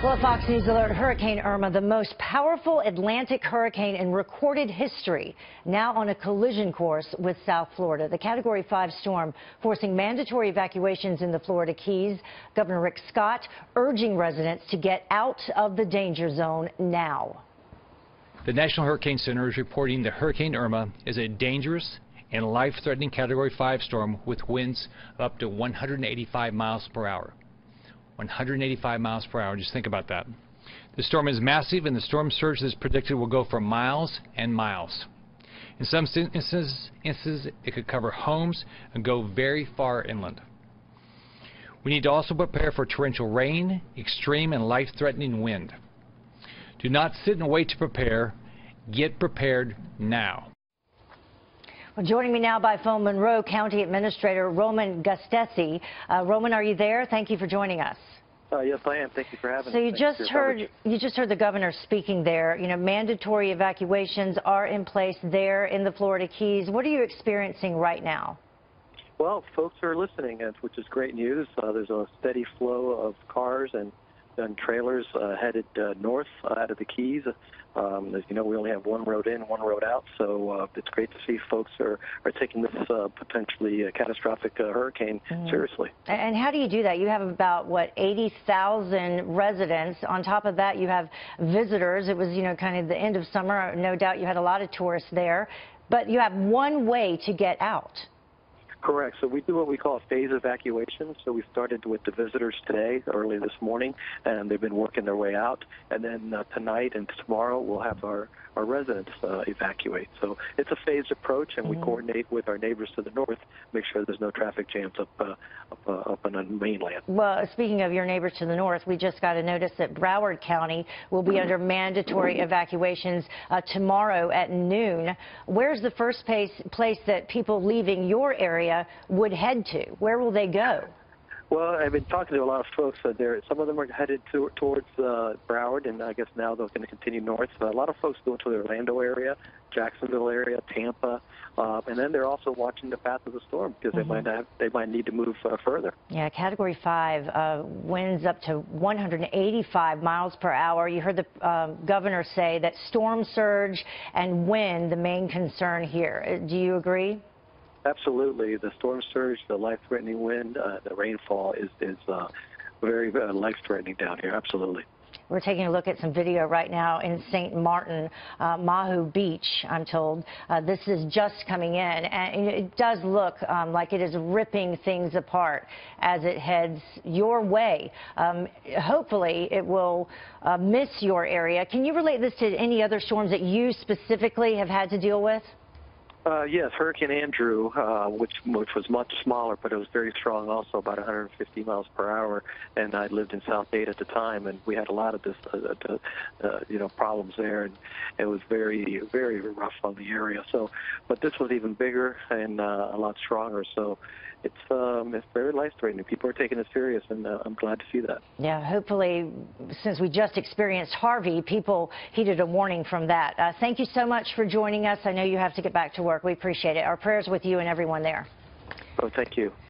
Well, Fox News alert, Hurricane Irma, the most powerful Atlantic hurricane in recorded history, now on a collision course with South Florida. The Category 5 storm forcing mandatory evacuations in the Florida Keys. Governor Rick Scott urging residents to get out of the danger zone now. The National Hurricane Center is reporting that Hurricane Irma is a dangerous and life-threatening Category 5 storm with winds up to 185 miles per hour. 185 miles per hour. Just think about that. The storm is massive, and the storm surge is predicted will go for miles and miles. In some instances, it could cover homes and go very far inland. We need to also prepare for torrential rain, extreme and life-threatening wind. Do not sit and wait to prepare. Get prepared now. Well, joining me now by phone, Monroe County Administrator Roman Gastesi. Roman, are you there? Thank you for joining us. Yes, I am. Thank you for having me. So you just heard the governor speaking there. You know, mandatory evacuations are in place there in the Florida Keys. What are you experiencing right now? Well, folks are listening, which is great news. There's a steady flow of cars and trailers headed north out of the Keys. As you know, we only have one road in, one road out, so it's great to see folks are taking this potentially catastrophic hurricane seriously. And how do you do that? You have about, what, 80,000 residents. On top of that, you have visitors. It was, you know, kind of the end of summer. No doubt you had a lot of tourists there. But you have one way to get out. Correct. So we do what we call a phase evacuation. So we started with the visitors today, early this morning, and they've been working their way out. And then tonight and tomorrow we'll have our residents evacuate. So it's a phased approach, and we coordinate with our neighbors to the north, make sure there's no traffic jams up on the mainland. Well, speaking of your neighbors to the north, we just got a notice that Broward County will be under mandatory evacuations tomorrow at noon. Where's the first place that people leaving your area would head to? Where will they go? Well, I've been talking to a lot of folks. Some of them are headed towards Broward, and I guess now they're going to continue north. A lot of folks go to the Orlando area, Jacksonville area, Tampa, and then they're also watching the path of the storm because they might need to move further. Yeah, Category 5 winds up to 185 miles per hour. You heard the governor say that storm surge and wind the main concern here. Do you agree? Absolutely. The storm surge, the life-threatening wind, the rainfall is very life-threatening down here. Absolutely. We're taking a look at some video right now in St. Martin, Mahu Beach, I'm told. This is just coming in, and it does look like it is ripping things apart as it heads your way. Hopefully, it will miss your area. Can you relate this to any other storms that you specifically have had to deal with? Yes, Hurricane Andrew, which was much smaller, but it was very strong also, about 150 miles per hour. And I lived in South Dade at the time, and we had a lot of this, problems there. And it was very, very rough on the area. So, but this was even bigger and a lot stronger. So it's very life-threatening. People are taking it serious, and I'm glad to see that. Yeah, hopefully, since we just experienced Harvey, people heeded a warning from that. Thank you so much for joining us. I know you have to get back to work. We appreciate it. Our prayers with you and everyone there. Oh, thank you.